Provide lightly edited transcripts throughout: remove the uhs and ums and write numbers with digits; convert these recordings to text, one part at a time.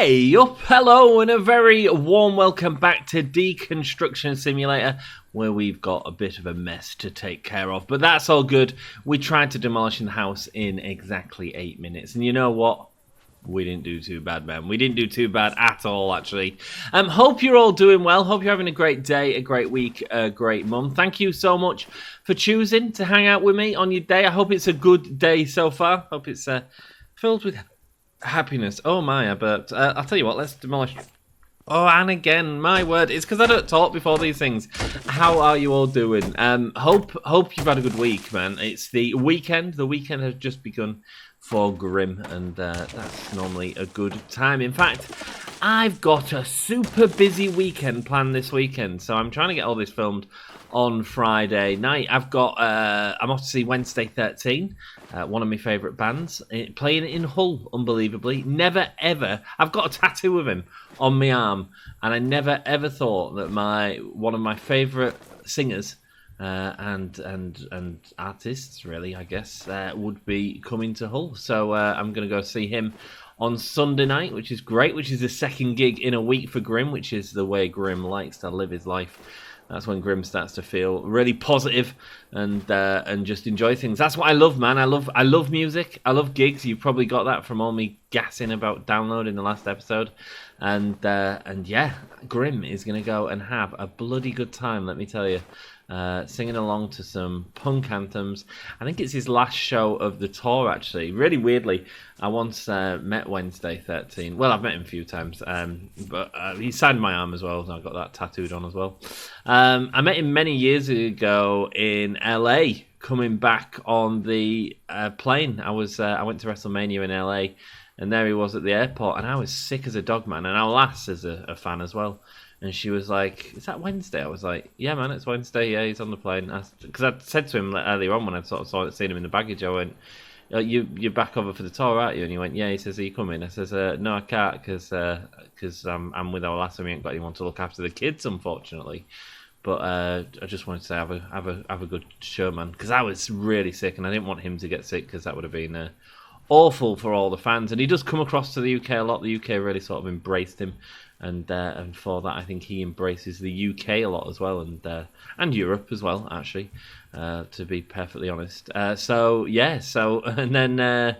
Hey up, hello, and a very warm welcome back to Deconstruction Simulator, where we've got a bit of a mess to take care of, but that's all good. We tried to demolish the house in exactly 8 minutes, and you know what? We didn't do too bad, man. We didn't do too bad at all, actually. Hope you're all doing well. Hope you're having a great day, a great week, a great month. Thank you so much for choosing to hang out with me on your day. I hope it's a good day so far. Hope it's filled with happiness. Oh my, I burped. I'll tell you what, let's demolish. Oh, and again, my word, it's because I don't talk before these things. How are you all doing? Hope you've had a good week, man. It's the weekend. The weekend has just begun for Grim, and that's normally a good time. In fact, I've got a super busy weekend planned this weekend, so I'm trying to get all this filmed on Friday night. I'm off to see Wednesday 13, one of my favourite bands, playing in Hull, unbelievably. Never ever, I've got a tattoo of him on my arm, and I never ever thought that one of my favourite singers and artists, really, I guess, would be coming to Hull. So I'm going to go see him on Sunday night, which is great, which is the second gig in a week for Grim, which is the way Grim likes to live his life. That's when Grim starts to feel really positive and just enjoy things. That's what I love, man. I love music. I love gigs. You've probably got that from all me gassing about downloading the last episode. And yeah, Grim is going to go and have a bloody good time, let me tell you. Singing along to some punk anthems. I think it's his last show of the tour, actually. Really weirdly, I once met Wednesday 13. Well, I've met him a few times, but he signed my arm as well, and I got that tattooed on as well. I met him many years ago in LA, coming back on the plane. I went to WrestleMania in LA, and there he was at the airport, and I was sick as a dog, man, and our lass is a fan as well. And she was like, "Is that Wednesday?" I was like, "Yeah, man, it's Wednesday. Yeah, he's on the plane." Because I said to him earlier on when I sort of seen him in the baggage, I went, "You're back over for the tour, aren't you?" And he went, "Yeah." He says, "Are you coming?" I says, "No, I can't because I'm with our lass and we ain't got anyone to look after the kids, unfortunately." But I just wanted to say have a good show, man, because I was really sick and I didn't want him to get sick because that would have been awful for all the fans. And he does come across to the UK a lot. The UK really sort of embraced him. And for that, I think he embraces the UK a lot as well, and Europe as well, actually, to be perfectly honest. And then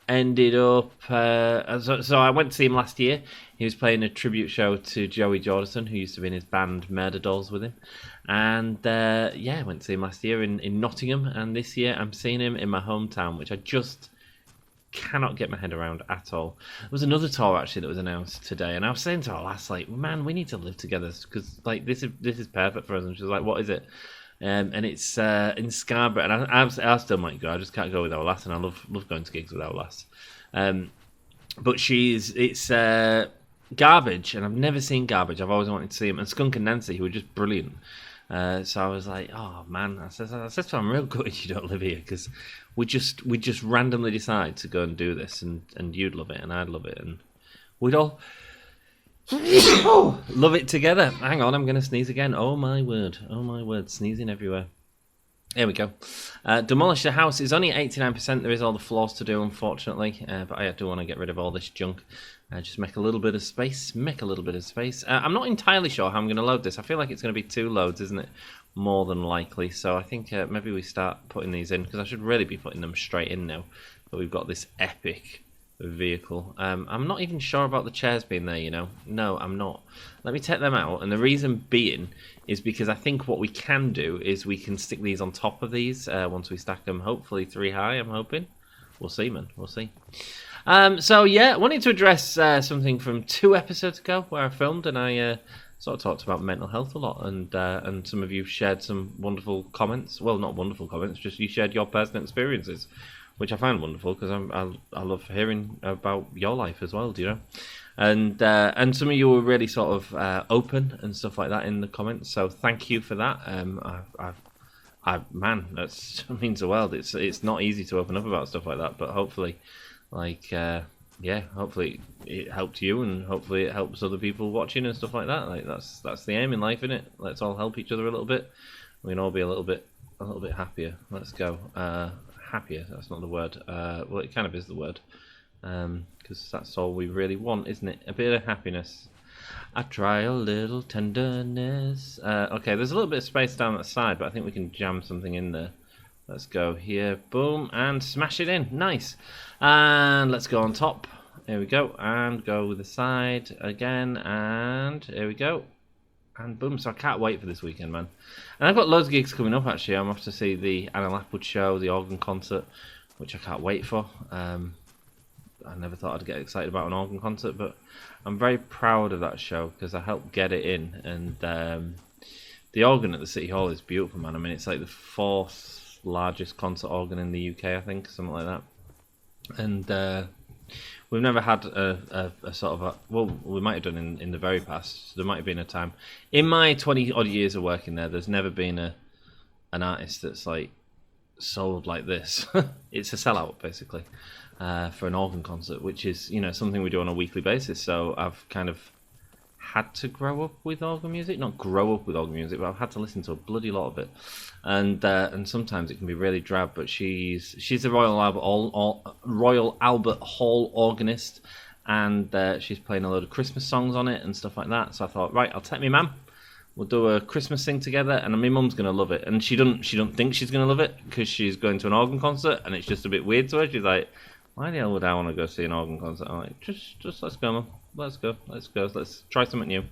ended up. So I went to see him last year. He was playing a tribute show to Joey Jordison, who used to be in his band Murder Dolls with him. And I went to see him last year in Nottingham, and this year I'm seeing him in my hometown, which I just cannot get my head around at all. There was another tour actually that was announced today, and I was saying to her last, like, man, we need to live together because like this is perfect for us. And she was like, what is it? And it's in Scarborough, and I still might go. I just can't go with our lass, and I love going to gigs with our lass. But it's Garbage, and I've never seen Garbage. I've always wanted to see him, and Skunk and Nancy, who were just brilliant. So I was like, oh man, I said to her, I'm real gutted you don't live here because we just randomly decide to go and do this, and you'd love it and I'd love it, and we'd all love it together. Hang on, I'm going to sneeze again. Oh my word, sneezing everywhere. Here we go. Demolish the house is only 89%. There is all the floors to do, unfortunately, but I do want to get rid of all this junk. Just make a little bit of space. I'm not entirely sure how I'm going to load this. I feel like it's going to be 2 loads, isn't it? More than likely. So I think maybe we start putting these in, because I should really be putting them straight in now. But we've got this epic vehicle. I'm not even sure about the chairs being there, you know. No, I'm not. Let me take them out. And the reason being is because I think what we can do is we can stick these on top of these once we stack them, hopefully 3 high, I'm hoping. We'll see, man. We'll see. So yeah, I wanted to address something from 2 episodes ago where I filmed, and I sort of talked about mental health a lot, and some of you shared some wonderful comments. Well, not wonderful comments, just you shared your personal experiences, which I find wonderful because I love hearing about your life as well, do you know? And some of you were really sort of open and stuff like that in the comments, so thank you for that. Man, that means the world. It's not easy to open up about stuff like that, but hopefully, hopefully it helped you, and hopefully it helps other people watching and stuff like that. Like that's the aim in life, isn't it? Let's all help each other a little bit. We can all be a little bit happier. Let's go. Happier. That's not the word. Well, it kind of is the word. because that's all we really want, isn't it? A bit of happiness. I try a little tenderness. Okay, there's a little bit of space down that side, but I think we can jam something in there. Let's go here, boom, and smash it in. Nice. And let's go on top. Here we go, and go with the side again, and here we go. And boom, so I can't wait for this weekend, man. And I've got loads of gigs coming up, actually. I'm off to see the Anna Lapwood show, the organ concert, which I can't wait for. I never thought I'd get excited about an organ concert, but I'm very proud of that show because I helped get it in. And the organ at the City Hall is beautiful, man. I mean, it's like the 4th largest concert organ in the UK, I think, something like that. And we've never had a sort of well, we might have done in the very past. There might have been a time in my 20 odd years of working there. There's never been an artist that's like sold like this. It's a sellout basically for an organ concert, which is, you know, something we do on a weekly basis. So I've kind of had to grow up with organ music, not grow up with organ music, but I've had to listen to a bloody lot of it, and sometimes it can be really drab. But she's the Royal Albert Hall organist, and she's playing a load of Christmas songs on it and stuff like that. So I thought, right, I'll take my mum. We'll do a Christmas thing together, and my mum's gonna love it. And she don't think she's gonna love it because she's going to an organ concert, and it's just a bit weird to her. She's like, why the hell would I want to go see an organ concert? I'm like, just let's go, Mum. Let's go. Let's try something new.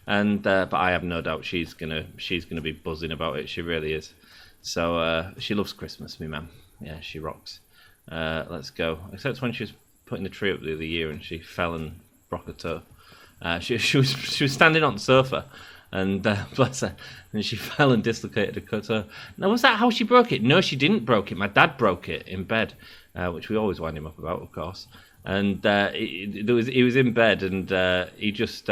And but I have no doubt she's gonna be buzzing about it. She really is. So she loves Christmas, me mum. Yeah, she rocks. Let's go. Except when she was putting the tree up the other year and she fell and broke her toe. She was standing on the sofa. And bless her, and she fell and dislocated her toe. Now, was that how she broke it? No, she didn't broke it. My dad broke it in bed, which we always wind him up about, of course. And he was in bed, and he just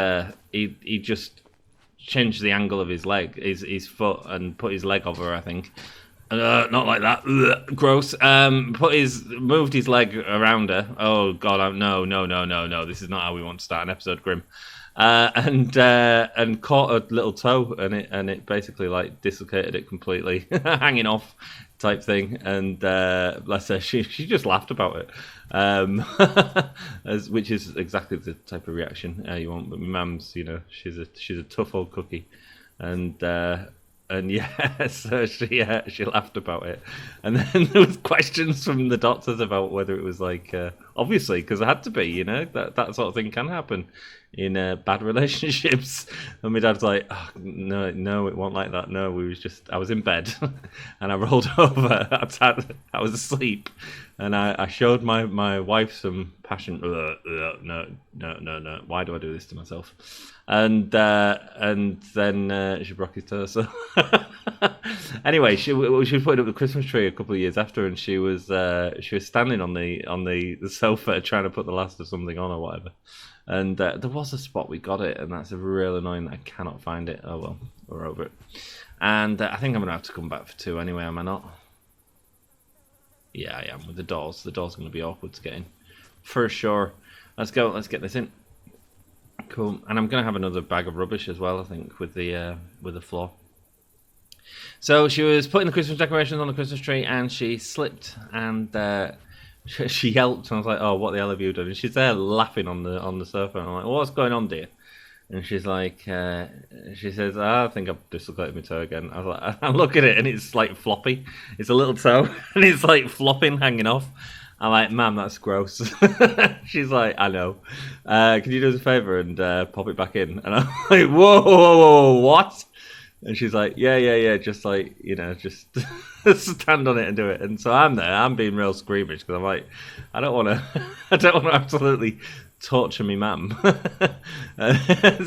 changed the angle of his leg, his foot, and put his leg over her, I think. Not like that. Ugh, gross. Moved his leg around her. Oh God, no. This is not how we want to start an episode, Grim. And caught a little toe, and it basically like dislocated it completely, hanging off type thing. And bless her, she just laughed about it, which is exactly the type of reaction you want. But my mum's, you know, she's a tough old cookie, and yeah, so she laughed about it, and then there was questions from the doctors about whether it was like obviously because it had to be, you know, that sort of thing can happen in bad relationships. And my dad's like, oh, no, it wasn't like that. No, I was in bed, and I rolled over. I was asleep, and I showed my wife some passion. No. Why do I do this to myself? And then she broke his toe. So anyway, she was putting up the Christmas tree a couple of years after, and she was standing on the sofa trying to put the last of something on or whatever. And there was a spot we got it, and that's a real annoying that I cannot find it. Oh well, we're over it. And I think I'm gonna have to come back for 2 anyway. Am I not? Yeah, I am. With the doors going to be awkward to get in, for sure. Let's go. Let's get this in. Cool. And I'm going to have another bag of rubbish as well, I think, with the floor. So she was putting the Christmas decorations on the Christmas tree, and she slipped, and she yelped, and I was like, "Oh, what the hell have you done?" And she's there laughing on the sofa, and I'm like, "What's going on, dear?" And she's like, she says, "I think I've dislocated my toe again." I was like, I look at it, and it's like floppy. It's a little toe, and it's like flopping, hanging off. I'm like, "Ma'am, that's gross." She's like, "I know. Can you do us a favour and pop it back in?" And I'm like, whoa, what? And she's like, yeah, just like, you know, just stand on it and do it. And so I'm there. I'm being real squeamish because I'm like, I don't want to absolutely torture me mum.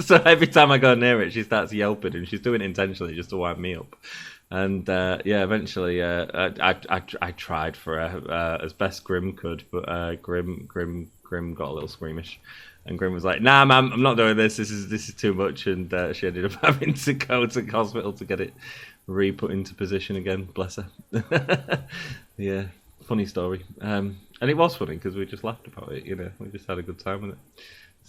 So every time I go near it, she starts yelping, and she's doing it intentionally just to wind me up. And yeah, eventually I tried for her as best Grim could, but Grim got a little squeamish, and Grim was like, "Nah, ma'am, I'm not doing this. This is too much." And she ended up having to go to the hospital to get it re-put into position again. Bless her. Yeah, funny story. And it was funny because we just laughed about it. You know, we just had a good time with it.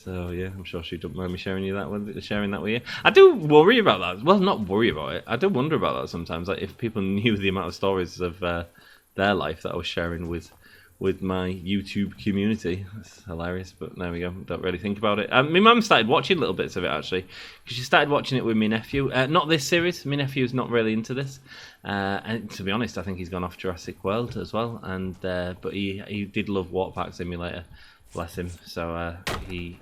So yeah, I'm sure she don't mind me sharing that with you. I do worry about that. Well, not worry about it. I do wonder about that sometimes. Like if people knew the amount of stories of their life that I was sharing with with my YouTube community. That's hilarious, but there we go. Don't really think about it. My mum started watching little bits of it, actually, because she started watching it with my nephew. Not this series. My nephew's not really into this. And to be honest, I think he's gone off Jurassic World as well. And but he did love Water Park Simulator, bless him. So he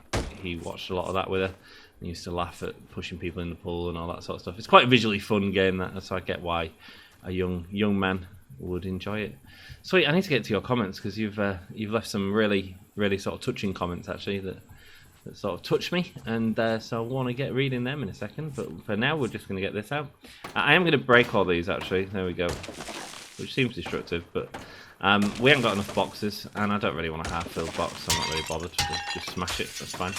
watched a lot of that with her. And used to laugh at pushing people in the pool and all that sort of stuff. It's quite a visually fun game, that, so I get why a young man would enjoy it. Sweet, I need to get to your comments because you've left some really sort of touching comments actually that sort of touch me, and so I want to get reading them in a second. But for now, we're just going to get this out. I am going to break all these actually. There we go, which seems destructive, but we haven't got enough boxes, and I don't really want a half-filled box. So I'm not really bothered. Just smash it. That's fine.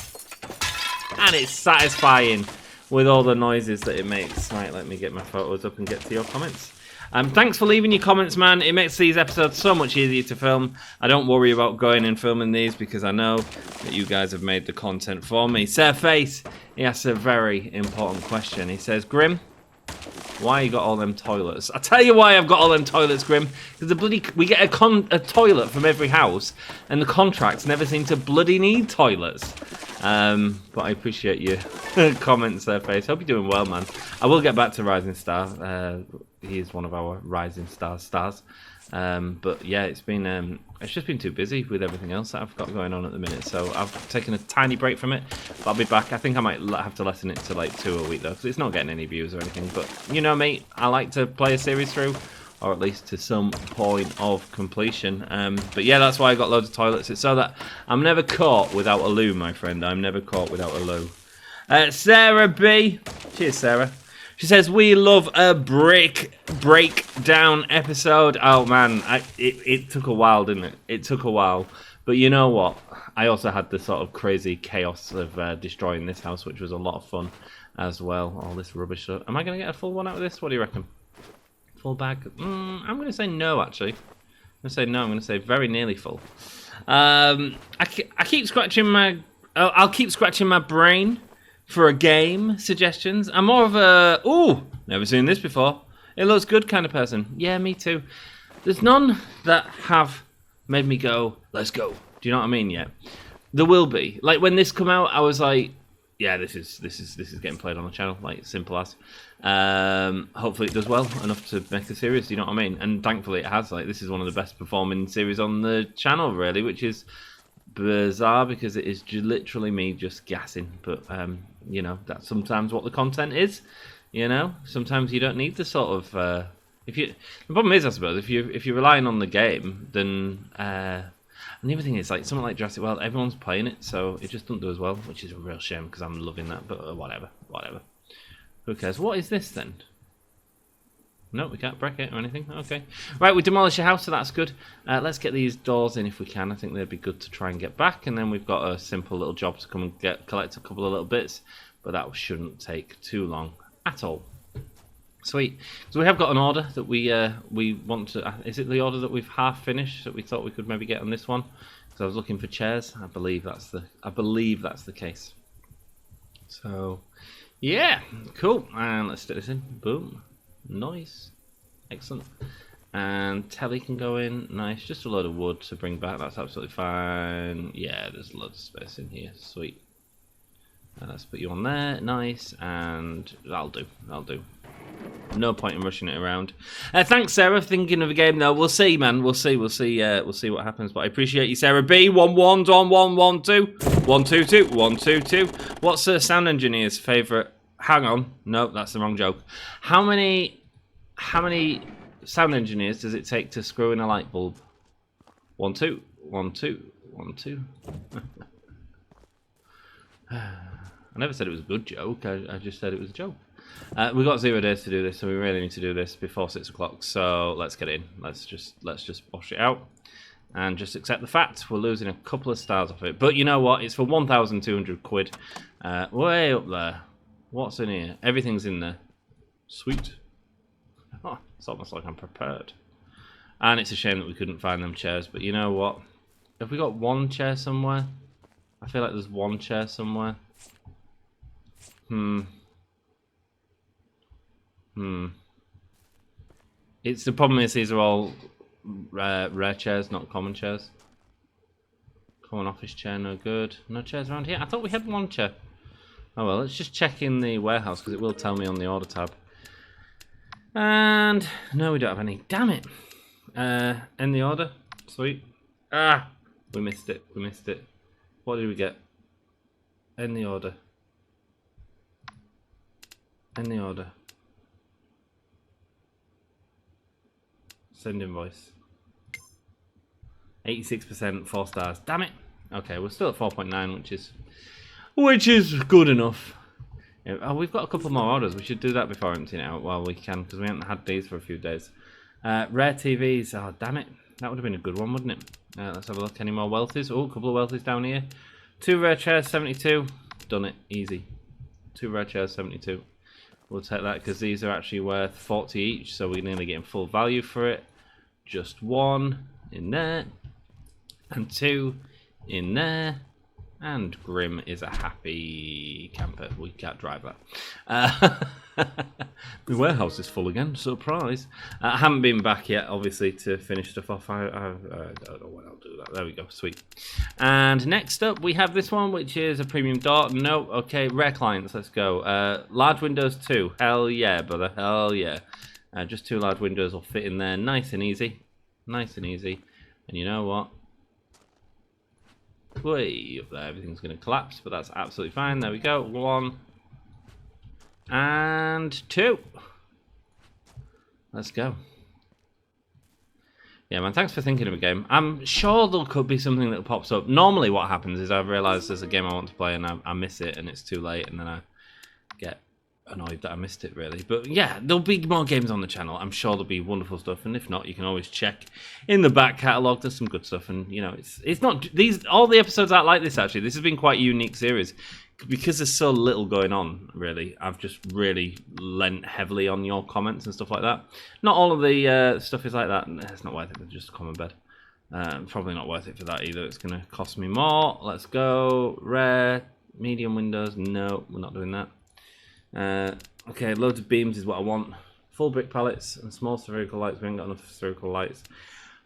And it's satisfying with all the noises that it makes. Right, let me get my photos up and get to your comments. Thanks for leaving your comments, man. It makes these episodes so much easier to film. I don't worry about going and filming these because I know that you guys have made the content for me. Surface, he asks a very important question. He says, Grim, why you got all them toilets? I'll tell you why I've got all them toilets, Grim. Because we get a toilet from every house, and the contracts never seem to bloody need toilets. But I appreciate your comments there, Face. Hope you're doing well, man. I will get back to Rising Star. He is one of our Rising stars. But yeah, it's just been too busy with everything else that I've got going on at the minute. So I've taken a tiny break from it. But I'll be back. I think I might have to lessen it to like 2 a week though, because it's not getting any views or anything. But you know me, I like to play a series through, or at least to some point of completion. But yeah, that's why I got loads of toilets. It's so that I'm never caught without a loo, my friend. I'm never caught without a loo. Sarah B. Cheers, Sarah. She says, we love a breakdown episode. Oh, man, it took a while, didn't it? It took a while. But you know what? I also had the sort of crazy chaos of destroying this house, which was a lot of fun as well. All this rubbish stuff. Am I going to get a full one out of this? What do you reckon? Full bag? I'm going to say no, actually. I'm going to say no. I'm going to say very nearly full. I keep scratching my... I'll keep scratching my brain for a game suggestions. I'm more of a, ooh, never seen this before, it looks good kind of person. Yeah, me too. There's none that have made me go, let's go. Do you know what I mean yet? There will be. Like when this come out, I was like, yeah, this is getting played on the channel, like simple as. Hopefully it does well enough to make a series, do you know what I mean? And thankfully it has. Like this is one of the best performing series on the channel, really, which is bizarre because it is literally me just gassing. But you know, that's sometimes what the content is. You know, sometimes you don't need the sort of the problem is, I suppose, if you're relying on the game, then and the other thing is, like something like Jurassic World, everyone's playing it, so it just doesn't do as well, which is a real shame because I'm loving that. But whatever. Who cares? What is this then? No, we can't break it or anything. Okay. Right, we demolished a house, so that's good. Let's get these doors in if we can. I think they'd be good to try and get back. And then we've got a simple little job to come and collect a couple of little bits. But that shouldn't take too long at all. Sweet. So we have got an order that we want to... is it the order that we've half finished that we thought we could maybe get on this one? Because I was looking for chairs. I believe that's the case. So, yeah. Cool. And let's stick this in. Boom. Nice. Excellent. And telly can go in. Nice. Just a load of wood to bring back. That's absolutely fine. Yeah, there's loads of space in here. Sweet. Let's put you on there. Nice. And that'll do. No point in rushing it around. Thanks, Sarah, for thinking of a game, though. We'll see, man. We'll see what happens. But I appreciate you, Sarah B. 1-1 on 1-1-2. 1-2-2. 1-2-2. What's the sound engineer's favourite? Hang on. No, that's the wrong joke. How many sound engineers does it take to screw in a light bulb? 1, 2. 1, 2. 1, 2. I never said it was a good joke. I just said it was a joke. We've got 0 days to do this, so we really need to do this before 6 o'clock. So let's get in. Let's just wash it out and just accept the fact we're losing a couple of stars off it. But you know what? It's for 1,200 quid. Way up there. What's in here? Everything's in there. Sweet. Oh, it's almost like I'm prepared. And it's a shame that we couldn't find them chairs. But you know what? Have we got one chair somewhere? I feel like there's one chair somewhere. It's the problem is these are all rare chairs, not common chairs. Common office chair, no good. No chairs around here. I thought we had one chair. Oh well, let's just check in the warehouse because it will tell me on the order tab. And no, we don't have any. Damn it! In the order, sweet. Ah, we missed it. We missed it. What did we get? In the order. In the order. Send invoice. 86%, 4 stars. Damn it. Okay, we're still at 4.9, which is good enough. Yeah, oh, we've got a couple more orders. We should do that before emptying it out while we can, because we haven't had these for a few days. Rare TVs. Oh, damn it. That would have been a good one, wouldn't it? Let's have a look. Any more wealthies? Oh, a couple of wealthies down here. 2 rare chairs, 72. Done it. Easy. 2 rare chairs, 72. We'll take that because these are actually worth 40 each, so we're nearly getting full value for it. Just 1 in there, and 2 in there, and Grim is a happy camper. We can't drive that. The warehouse is full again. Surprise! I haven't been back yet, obviously, to finish stuff off. I don't know when I'll do that. There we go. Sweet. And next up, we have this one, which is a premium door. No, okay. Rare clients. Let's go. Large windows 2. Hell yeah, brother. Hell yeah. Just 2 large windows will fit in there, nice and easy. Nice and easy. And you know what? Way up there, everything's going to collapse, but that's absolutely fine. There we go. 1 and 2. Let's go. Yeah, man, thanks for thinking of a game. I'm sure there could be something that pops up. Normally what happens is I realise there's a game I want to play and I miss it and it's too late, and then I get annoyed that I missed it, really. But yeah, there'll be more games on the channel. I'm sure there'll be wonderful stuff, and if not, you can always check in the back catalogue. There's some good stuff, and you know, it's not these all the episodes aren't like this. Actually, this has been quite a unique series because there's so little going on. Really, I've just really lent heavily on your comments and stuff like that. Not all of the stuff is like that. It's not worth it. It's just a common bed. Probably not worth it for that either. It's going to cost me more. Let's go. Rare, medium windows. No, we're not doing that. Okay, loads of beams is what I want. Full brick pallets and small spherical lights. We ain't got enough spherical lights.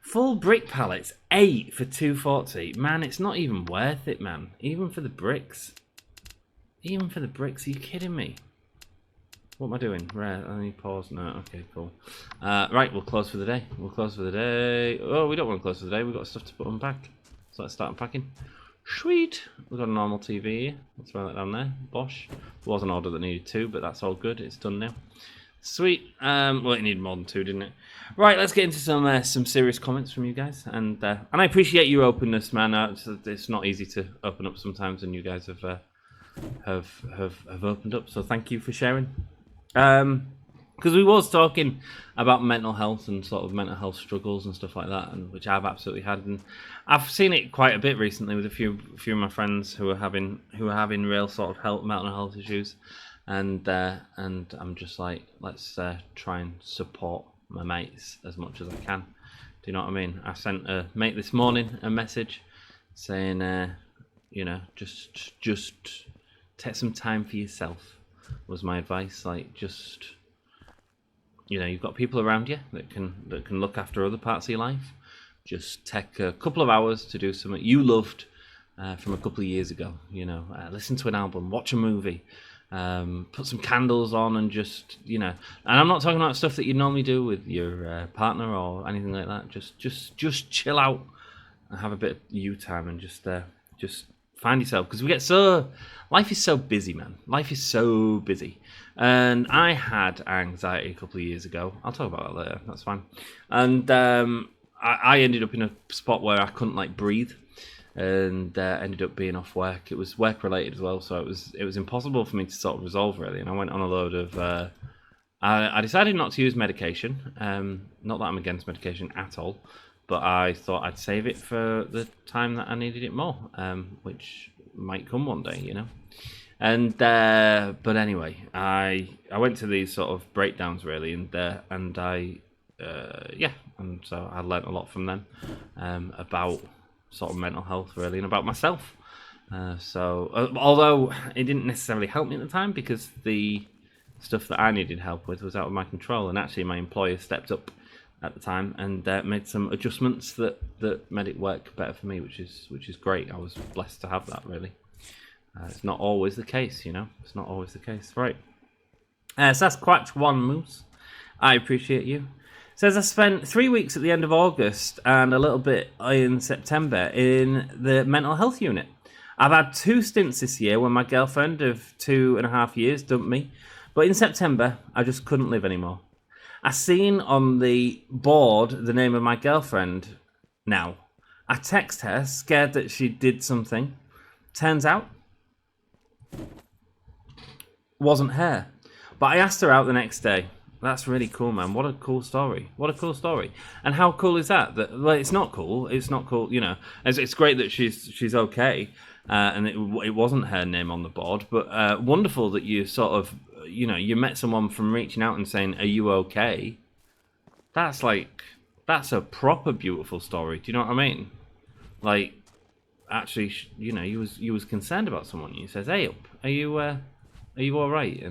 Full brick pallets, 8 for 240. Man, it's not even worth it, man. Even for the bricks. Even for the bricks, are you kidding me? What am I doing? Rare, I need pause. No, okay, cool. Right, we'll close for the day. We'll close for the day. Oh, we don't want to close for the day. We've got stuff to put unpack. So let's start unpacking. Sweet. We've got a normal TV here. Let's throw that down there. Bosh. There was an order that needed 2, but that's all good. It's done now. Sweet. Well, it needed more than 2, didn't it? Right, let's get into some serious comments from you guys, and I appreciate your openness, man. It's not easy to open up sometimes, and you guys have opened up. So thank you for sharing. Because we was talking about mental health and sort of mental health struggles and stuff like that, and which I've absolutely had, and I've seen it quite a bit recently with a few of my friends who are having real sort of mental health issues, and I'm just like, let's try and support my mates as much as I can. Do you know what I mean? I sent a mate this morning a message saying, you know, just take some time for yourself. Was my advice. Like, just, you know, you've got people around you that can look after other parts of your life. Just take a couple of hours to do something you loved from a couple of years ago. You know, listen to an album, watch a movie, put some candles on, and just, you know. And I'm not talking about stuff that you normally do with your partner or anything like that. Just chill out and have a bit of you time, and just find yourself, because we get life is so busy, man. Life is so busy. And I had anxiety a couple of years ago. I'll talk about that later. That's fine. And I ended up in a spot where I couldn't like breathe, and ended up being off work. It was work related as well, so it was impossible for me to sort of resolve, really. And I went on a load of. I decided not to use medication. Not that I'm against medication at all, but I thought I'd save it for the time that I needed it more, which might come one day, you know. And but anyway, I went to these sort of breakdowns, really, and I and so I learnt a lot from them about sort of mental health, really, and about myself. Although it didn't necessarily help me at the time, because the stuff that I needed help with was out of my control, and actually my employer stepped up at the time, and made some adjustments that made it work better for me, which is great. I was blessed to have that, really. It's not always the case, you know. It's not always the case, right? Sasquatch One Moose, I appreciate you. Says I spent 3 weeks at the end of August and a little bit in September in the mental health unit. I've had 2 stints this year when my girlfriend of 2.5 years dumped me, but in September I just couldn't live anymore. I seen on the board the name of my girlfriend now. I text her, scared that she did something. Turns out, wasn't her. But I asked her out the next day. That's really cool, man. What a cool story. What a cool story. And how cool is that? That, well, it's not cool. It's not cool, you know. It's great that she's okay, and it wasn't her name on the board. But wonderful that you sort of, you know, you met someone from reaching out and saying, "Are you okay?" That's a proper beautiful story. Do you know what I mean? Like, actually, you know, you was concerned about someone. You says, "Hey, are you all right?"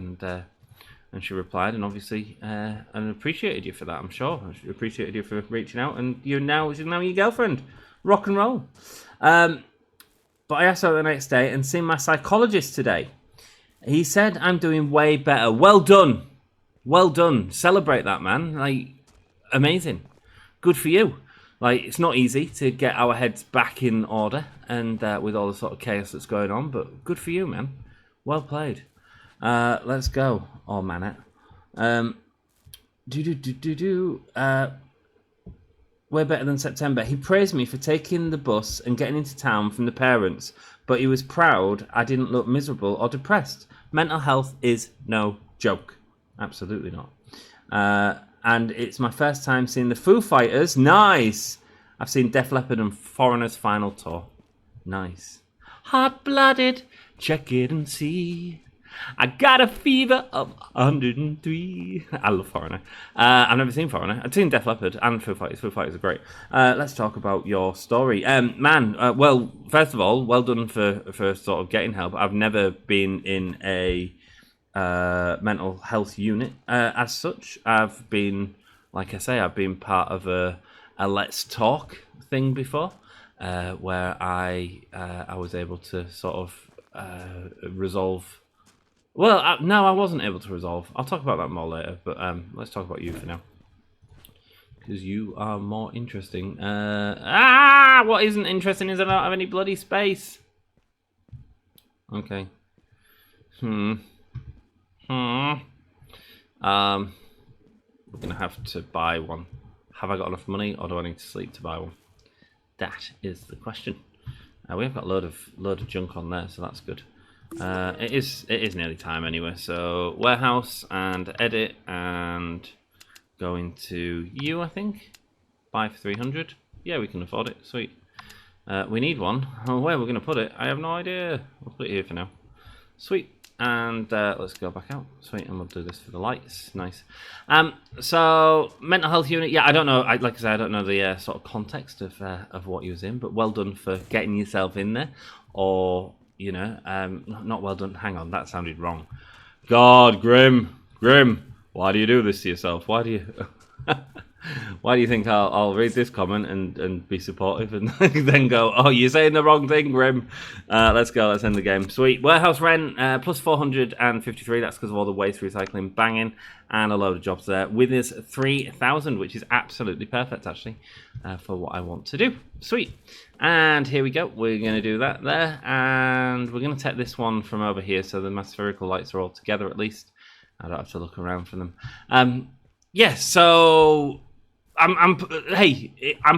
And she replied, and obviously, and appreciated you for that. I'm sure she appreciated you for reaching out, and she's now your girlfriend. Rock and roll. But I asked her the next day and seen my psychologist today. He said I'm doing way better. Well done, well done. Celebrate that, man. Like, amazing. Good for you. Like, it's not easy to get our heads back in order, and with all the sort of chaos that's going on. But good for you, man. Well played. Let's go. Oh, man, it. Way better than September. He praised me for taking the bus and getting into town from the parents, but he was proud I didn't look miserable or depressed. Mental health is no joke. Absolutely not. And it's my first time seeing the Foo Fighters. Nice. I've seen Def Leppard and Foreigner's final tour. Nice. Hot-blooded. Check it and see. I got a fever of 103. I love Foreigner. I've never seen Foreigner. I've seen Def Leppard and Foo Fighters. Foo Fighters are great. Let's talk about your story. Well, first of all, well done for sort of getting help. I've never been in a mental health unit as such. I've been, like I say, I've been part of a Let's Talk thing before, where I was able to sort of resolve. Well, no, I wasn't able to resolve. I'll talk about that more later, but let's talk about you for now. Because you are more interesting. What isn't interesting is I don't have any bloody space. Okay. We're gonna have to buy one. Have I got enough money, or do I need to sleep to buy one? That is the question. We have got a load of junk on there, so that's good. It is nearly time anyway, so warehouse and edit and go into you, I think. Buy for 300. Yeah, we can afford it. Sweet. We need one. Oh, where we're going to put it, I have no idea. We'll put it here for now. Sweet. And let's go back out. Sweet, and we'll do this for the lights. Nice. So mental health unit. Yeah, I don't know. Like I said, I don't know the sort of context of what you was in, but well done for getting yourself in there. Or, you know, not well done. Hang on, that sounded wrong. God, Grim, why do you do this to yourself? Why do you think I'll read this comment and be supportive and then go, oh, you're saying the wrong thing, Grim. Let's go. Let's end the game. Sweet. Warehouse rent plus 453. That's because of all the waste recycling banging and a load of jobs there. With us 3,000, which is absolutely perfect, actually, for what I want to do. Sweet. And here we go. We're going to do that there. And we're going to take this one from over here so the spherical lights are all together at least. I don't have to look around for them. Yeah, so I'm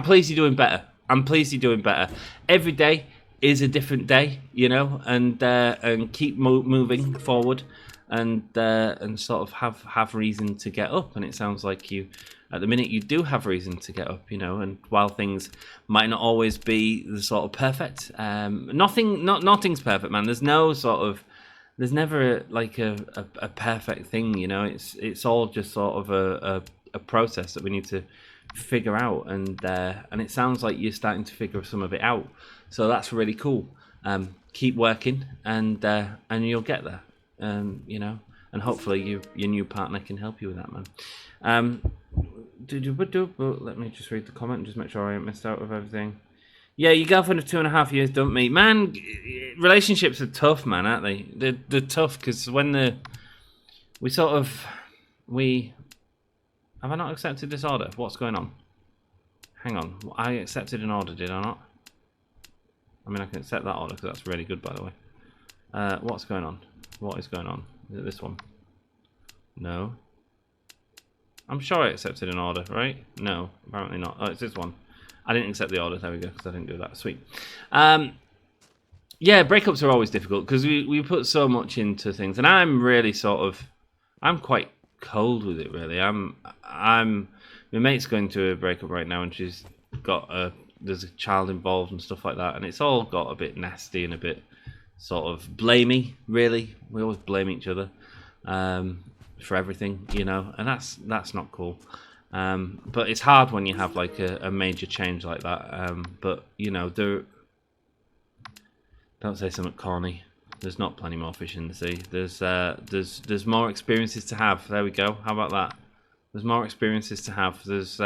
pleased you're doing better. I'm pleased you're doing better. Every day is a different day, you know, and keep moving forward, and sort of have reason to get up. And it sounds like you, at the minute, you do have reason to get up, you know. And while things might not always be the sort of perfect, nothing's perfect, man. There's never like a perfect thing, you know. It's all just sort of a process that we need to figure out, and it sounds like you're starting to figure some of it out. So that's really cool. Keep working, and you'll get there. You know, and hopefully your new partner can help you with that, man. Let me just read the comment and just make sure I ain't missed out of everything. Yeah, your girlfriend of 2.5 years dumped me. Man, relationships are tough, man, aren't they? They're tough because when have I not accepted this order? What's going on? Hang on, I accepted an order, did I not? I mean, I can accept that order because that's really good, by the way. What's going on? What is going on? Is it this one? No. I'm sure I accepted an order, right? No, apparently not. Oh, it's this one. I didn't accept the order. There we go, because I didn't do that. Sweet. Yeah, breakups are always difficult because we put so much into things, and I'm really I'm quite cold with it. Really, my mate's going through a breakup right now, and she's got there's a child involved and stuff like that, and it's all got a bit nasty and a bit sort of blamey. Really, we always blame each other for everything, you know, and that's not cool. But it's hard when you have like a major change like that. But you know, don't say something corny. There's not plenty more fish in the sea. There's more experiences to have. There we go. How about that? There's more experiences to have. There's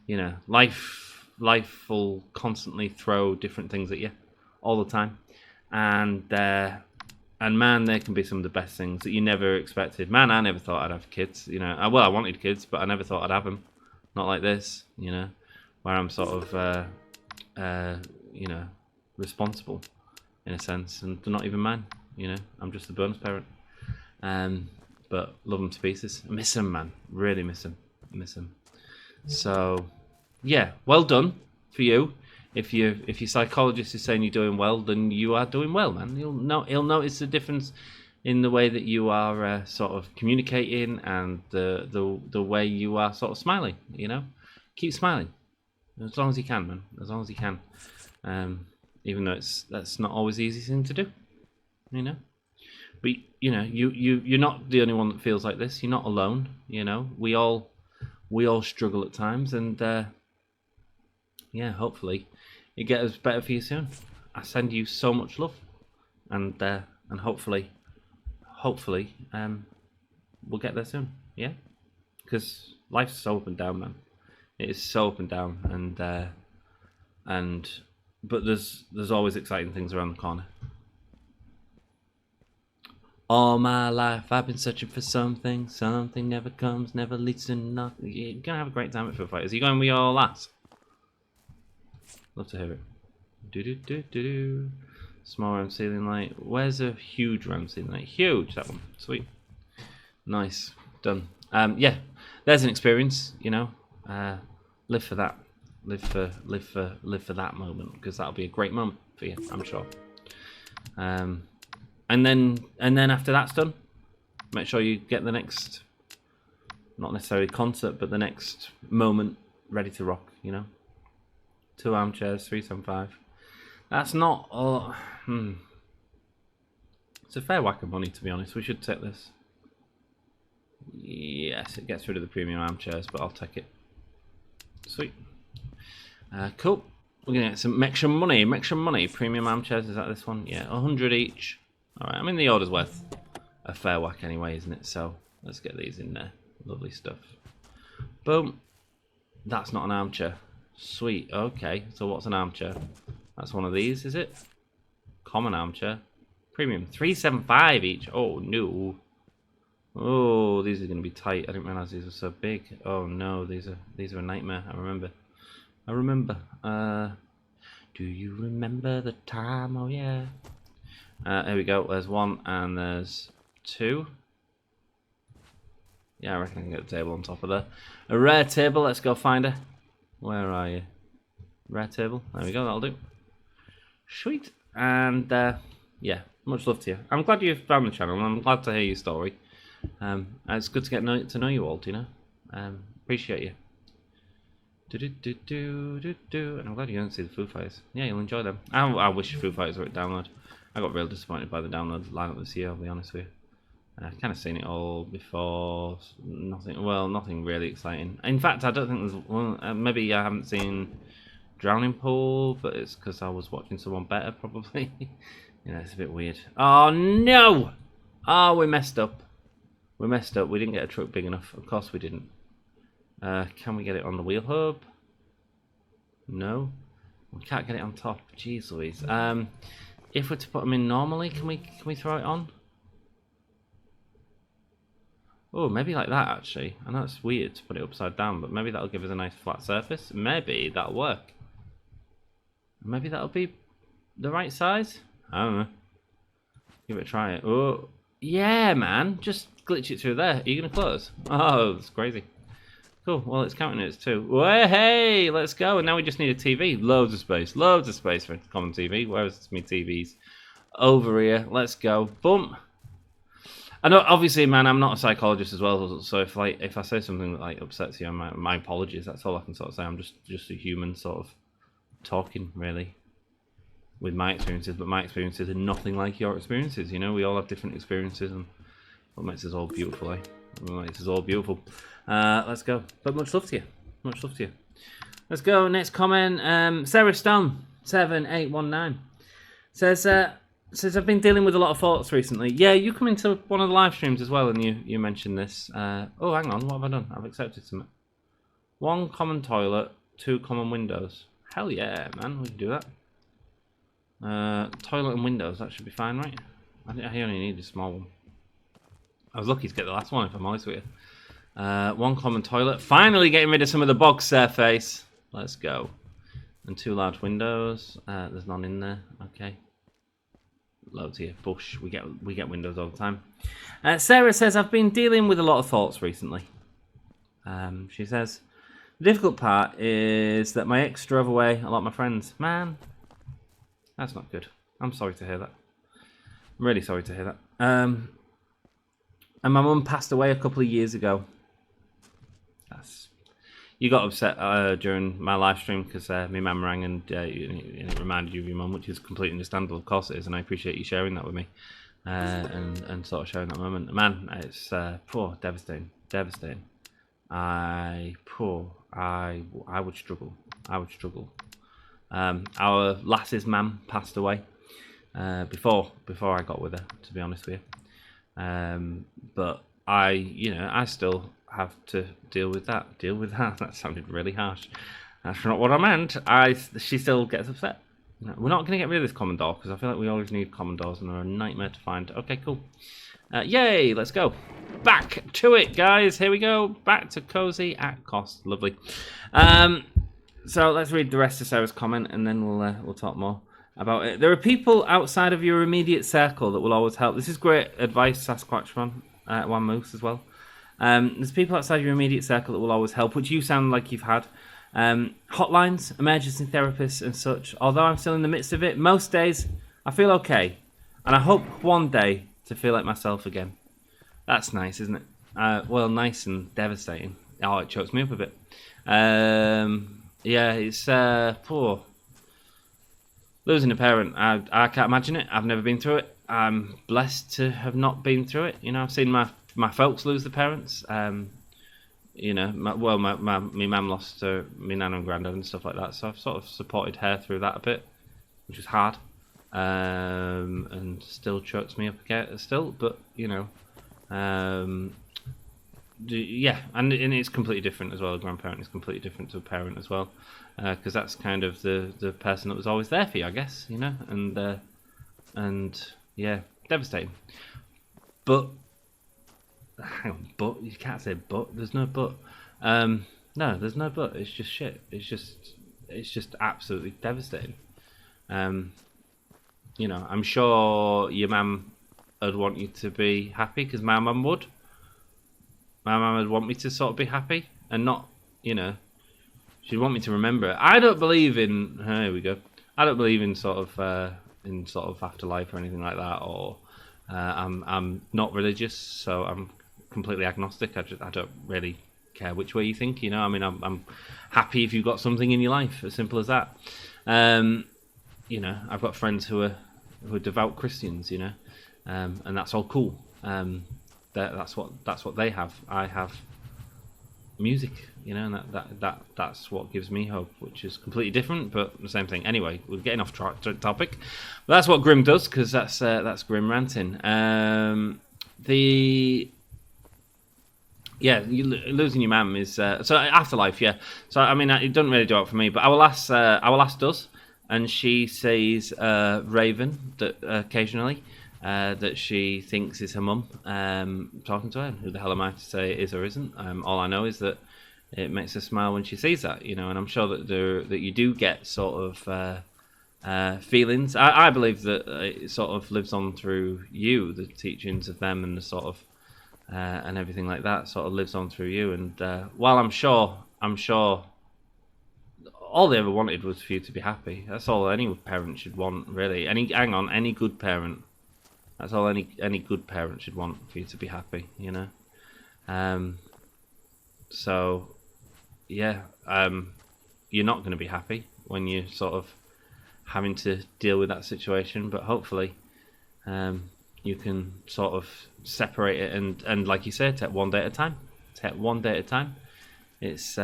you know, life will constantly throw different things at you all the time, and man, there can be some of the best things that you never expected. Man, I never thought I'd have kids. You know, well, I wanted kids, but I never thought I'd have them. Not like this, you know, where I'm sort of you know, responsible in a sense, and they're not even mine. You know, I'm just a bonus parent. But love them to pieces. I miss them, man. Really miss them. So, yeah, well done for you. If your psychologist is saying you're doing well, then you are doing well, man. He'll notice the difference in the way that you are sort of communicating and the way you are sort of smiling. You know, keep smiling as long as you can, man. As long as you can. Even though that's not always the easy thing to do, you know. But you know, you're not the only one that feels like this. You're not alone. You know, we all struggle at times, and yeah, hopefully it gets better for you soon. I send you so much love, and hopefully we'll get there soon. Yeah, because life's so up and down, man. It is so up and down, but there's always exciting things around the corner. All my life I've been searching for something never comes, never leads to nothing. You're gonna have a great time at Foo Fighters. Are you going with your lass? Love to hear it. Do. Small round ceiling light. Where's a huge round ceiling light? Huge, that one. Sweet. Nice. Done. Yeah, there's an experience, you know. Live for that. Live for that moment, because that'll be a great moment for you, I'm sure. And then after that's done, make sure you get the next, not necessarily concert, but the next moment ready to rock, you know. 2 armchairs, 375. That's not it's a fair whack of money, to be honest. We should take this. Yes, it gets rid of the premium armchairs, but I'll take it. Sweet. Cool. We're gonna get some extra money. Premium armchairs, is that this one? Yeah, 100 each. Alright, I mean the order's worth a fair whack anyway, isn't it? So let's get these in there. Lovely stuff. Boom. That's not an armchair. Sweet, okay. So what's an armchair? That's one of these, is it? Common armchair. Premium. 375 each. Oh no. Oh, these are gonna be tight. I didn't realise these were so big. Oh no, these are a nightmare. I remember. Do you remember the time? Oh yeah. Here we go. There's one and there's two. Yeah, I reckon I can get a table on top of there. A rare table. Let's go find her. Where are you? Rare table. There we go. That'll do. Sweet. And yeah, much love to you. I'm glad you found the channel, and I'm glad to hear your story. It's good to get to know you all. You know. Appreciate you. And I'm glad you don't see the Foo Fighters. Yeah, you'll enjoy them. I wish Foo Fighters were at download. I got real disappointed by the download lineup this year, I'll be honest with you. I've kind of seen it all before. Nothing really exciting. In fact, I don't think there's one. Maybe I haven't seen Drowning Pool, but it's because I was watching someone better, probably. You know, it's a bit weird. Oh no! Oh, we messed up. We didn't get a truck big enough. Of course we didn't. Can we get it on the wheel hub? No. We can't get it on top. Jeez Louise. If we're to put them in normally, can we throw it on? Oh, maybe like that actually. I know it's weird to put it upside down, but maybe that'll give us a nice flat surface. Maybe that'll work. Maybe that'll be the right size? I don't know. Give it a try. Oh, yeah, man. Just glitch it through there. Are you going to close? Oh, that's crazy. Cool. Well, it's counting it as 2. Well, hey, let's go. And now we just need a TV. Loads of space. Loads of space for a common TV. Where's me TVs? Over here. Let's go. Boom. I know, obviously, man, I'm not a psychologist as well. So if I say something that like upsets you, my apologies. That's all I can sort of say. I'm just a human sort of talking, really, with my experiences. But my experiences are nothing like your experiences. You know, we all have different experiences, and what makes us all beautiful, eh? What makes us all beautiful. Let's go. But much love to you. Much love to you. Let's go. Next comment. Sarah Stone 7819 says I've been dealing with a lot of thoughts recently. Yeah, you come into one of the live streams as well, and you mentioned this. Oh, hang on. What have I done? I've accepted something. 1 common toilet, 2 common windows. Hell yeah, man. We can do that. Toilet and windows. That should be fine, right? I only need a small one. I was lucky to get the last one, if I'm honest with you. 1 common toilet. Finally getting rid of some of the bog surface. Let's go. And 2 large windows. There's none in there. Okay. Loads here. Bush. We get windows all the time. Sarah says, I've been dealing with a lot of thoughts recently. She says, the difficult part is that my ex drove away a lot of my friends. Man, that's not good. I'm sorry to hear that. I'm really sorry to hear that. And my mum passed away a couple of years ago. You got upset during my live stream because my mum rang and it reminded you of your mum, which is completely understandable. Of course it is, and I appreciate you sharing that with me and sort of sharing that moment. Man, it's devastating. I would struggle. Our lass's mum passed away before I got with her, to be honest with you. But I still have to deal with that. That sounded really harsh. That's not what I meant. She still gets upset. No, we're not going to get rid of this common door because I feel like we always need common doors and they're a nightmare to find. Okay, cool. Yay, let's go. Back to it, guys. Here we go. Back to cozy at cost. Lovely. So let's read the rest of Sarah's comment and then we'll talk more about it. There are people outside of your immediate circle that will always help. This is great advice, Sasquatch One Moose as well. There's people outside your immediate circle that will always help, which you sound like you've had. Hotlines, emergency therapists and such. Although I'm still in the midst of it, most days I feel okay. And I hope one day to feel like myself again. That's nice, isn't it? Well, nice and devastating. Oh, it chokes me up a bit. Yeah, it's poor. Losing a parent, I can't imagine it. I've never been through it. I'm blessed to have not been through it. You know, I've seen my folks lose their parents. You know, my mum lost her, my nan and granddad and stuff like that. So I've sort of supported her through that a bit, which was hard, and still chokes me up again. Still, but you know, yeah, and it's completely different as well. A grandparent is completely different to a parent as well, because that's kind of the person that was always there for you, I guess. You know, and yeah, devastating. But hang on, but you can't say but. There's no but. No, there's no but. It's just shit. It's just absolutely devastating. You know, I'm sure your mum would want you to be happy because my mum would. My mum would want me to sort of be happy and not, you know, she'd want me to remember it. I don't believe in. Here we go. I don't believe in sort of afterlife or anything like that. Or I'm not religious, so I'm completely agnostic. I don't really care which way you think. You know, I mean, I'm happy if you've got something in your life. As simple as that. You know, I've got friends who are devout Christians. You know, and that's all cool. That's what they have. I have music, you know, and that's what gives me hope, which is completely different, but the same thing. Anyway, we're getting off topic. But that's what Grim does, because that's Grim ranting. Yeah, losing your mum is so afterlife. Yeah, so I mean, it doesn't really do it for me. But our lass does, and she sees Raven that occasionally that she thinks is her mum talking to her. Who the hell am I to say it is or isn't? All I know is that it makes her smile when she sees that, you know. And I'm sure that you do get sort of feelings. I believe that it sort of lives on through you, the teachings of them, and the sort of and everything like that sort of lives on through you. And while I'm sure all they ever wanted was for you to be happy. That's all any parent should want, really. Any good parent. That's all any good parent should want, for you to be happy, you know. So, yeah, you're not going to be happy when you're sort of having to deal with that situation, but hopefully, you can sort of separate it and like you say, take one day at a time. Take one day at a time. It's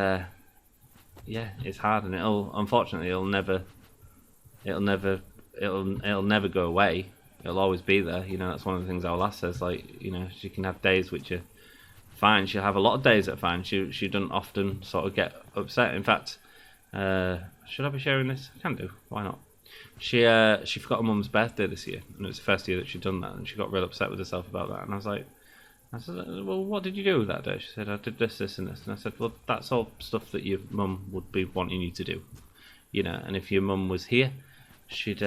it's hard, and unfortunately it'll never go away. It'll always be there. You know, that's one of the things our lass says. Like, you know, she can have days which are fine. She'll have a lot of days that are fine. She doesn't often sort of get upset. In fact, should I be sharing this? I can do. Why not? She forgot her mum's birthday this year, and it was the first year that she'd done that, and she got real upset with herself about that. And I said, well, what did you do that day? She said, I did this, this, and this. And I said, well, that's all stuff that your mum would be wanting you to do, you know. And if your mum was here, she'd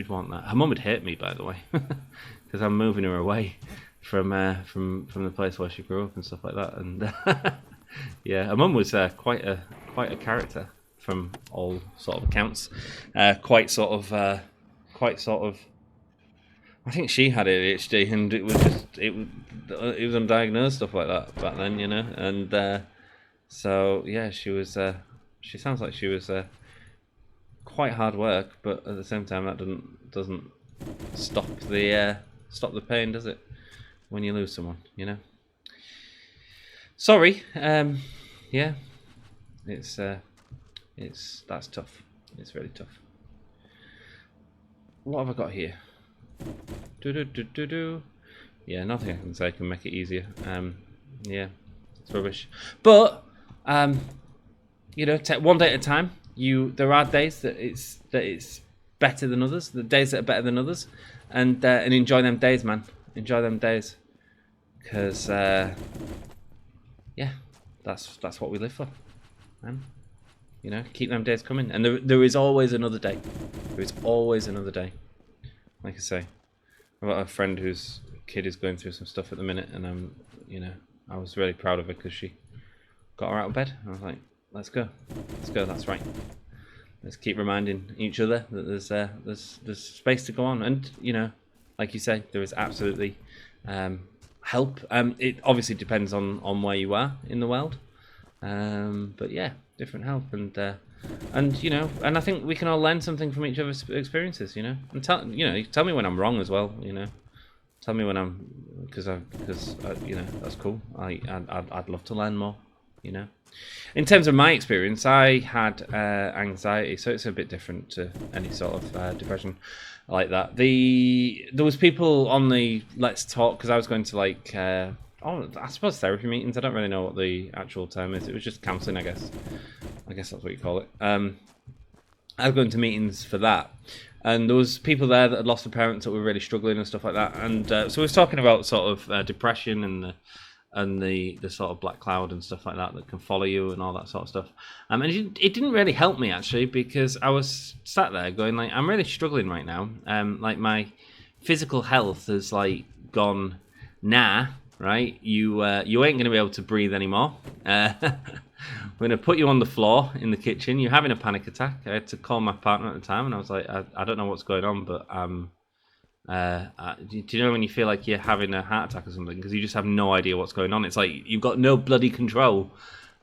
want that. Her mum would hate me, by the way, because I'm moving her away from the place where she grew up and stuff like that. And yeah, her mum was quite a character from all sort of accounts. Quite sort of. I think she had ADHD, and it was undiagnosed, stuff like that back then, you know. And so yeah, she was. She sounds like she was quite hard work, but at the same time, that doesn't stop the pain, does it? When you lose someone, you know. Sorry. Yeah, that's tough. It's really tough. What have I got here? Yeah, nothing I can say can make it easier. Yeah, it's rubbish. But you know, take one day at a time. There are days that it's better than others. The days that are better than others, and enjoy them days, man. Enjoy them days, because yeah, that's what we live for, man. You know, keep them days coming, and there is always another day. There is always another day. Like I say, I've got a friend whose kid is going through some stuff at the minute, and I was really proud of her because she got her out of bed. I was like, let's go, that's right. Let's keep reminding each other that there's space to go on, and you know, like you say, there is absolutely help. It obviously depends on where you are in the world, but yeah, different help, and you know, and I think we can all learn something from each other's experiences, you know. And tell me when I'm wrong as well, you know. Tell me when I'm because you know, that's cool. I'd love to learn more, you know. In terms of my experience, I had anxiety, so it's a bit different to any sort of depression like that. There was people on the Let's Talk, because I was going to like I suppose therapy meetings. I don't really know what the actual term is. It was just counselling, I guess. I guess that's what you call it. I was going to meetings for that, and there was people there that had lost their parents that were really struggling and stuff like that. And so we was talking about sort of depression and the sort of black cloud and stuff like that can follow you and all that sort of stuff. And it didn't really help me, actually, because I was sat there going like, I'm really struggling right now. Like my physical health has like gone, nah, right? You ain't gonna be able to breathe anymore. We're going to put you on the floor in the kitchen. You're having a panic attack. I had to call my partner at the time, and I was like, I don't know what's going on, but do you know when you feel like you're having a heart attack or something? Because you just have no idea what's going on. It's like you've got no bloody control.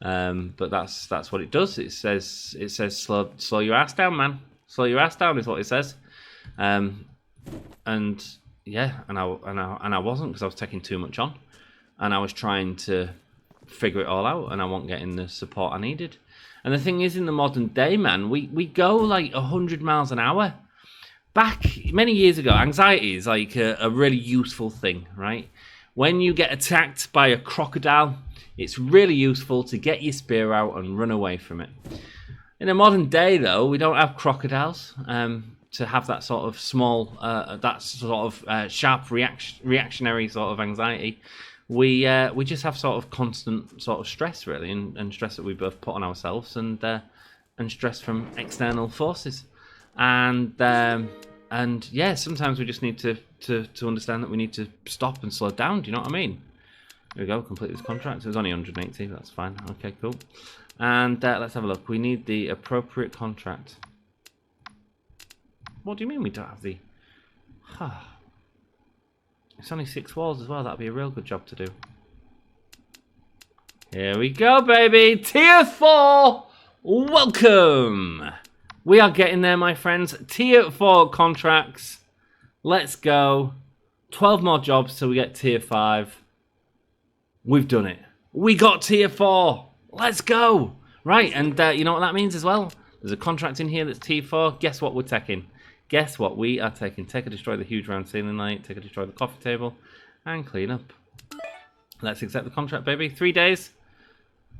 But that's what it does. It says slow your ass down, man. Slow your ass down is what it says. And yeah, and I wasn't, because I was taking too much on, and I was trying to figure it all out, and I wasn't getting the support I needed. And the thing is, in the modern day, man, we go like 100 miles an hour. Back many years ago, anxiety is like a really useful thing, right? When you get attacked by a crocodile, it's really useful to get your spear out and run away from it. In a modern day, though, we don't have crocodiles to have that sort of small, sharp reactionary sort of anxiety. We just have sort of constant sort of stress, really, and stress that we both put on ourselves, and stress from external forces, and yeah, sometimes we just need to understand that we need to stop and slow down. Do you know what I mean? Here we go, complete this contract. It was only 180, that's fine. Okay, cool. And let's have a look. We need the appropriate contract. What do you mean we don't have the... It's only 6 walls as well. That'd be a real good job to do. Here we go, baby. Tier 4. Welcome. We are getting there, my friends. Tier 4 contracts. Let's go. 12 more jobs till we get Tier 5. We've done it. We got Tier 4. Let's go. Right, and you know what that means as well? There's a contract in here that's Tier 4. Guess what we're taking? Guess what we are taking? Take or destroy the huge round ceiling light. Take or destroy the coffee table. And clean up. Let's accept the contract, baby. 3 days.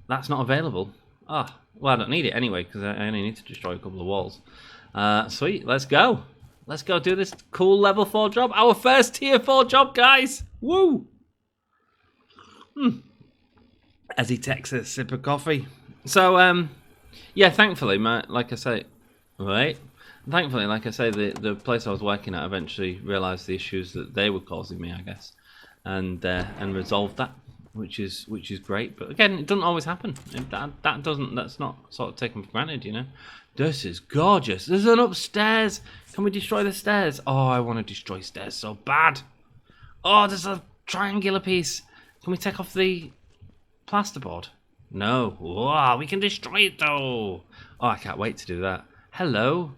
That's not available. Ah, well, I don't need it anyway, because I only need to destroy a couple of walls. Sweet, let's go. Let's go do this cool level 4 job. Our first Tier 4 job, guys. Woo! As he takes a sip of coffee. So, yeah, thankfully, like I say, the place I was working at eventually realised the issues that they were causing me, I guess, and resolved that, which is great. But again, it doesn't always happen. That's not sort of taken for granted, you know. This is gorgeous. There's an upstairs. Can we destroy the stairs? Oh, I want to destroy stairs so bad. Oh, there's a triangular piece. Can we take off the plasterboard? No. Wow, we can destroy it though. Oh, I can't wait to do that. Hello.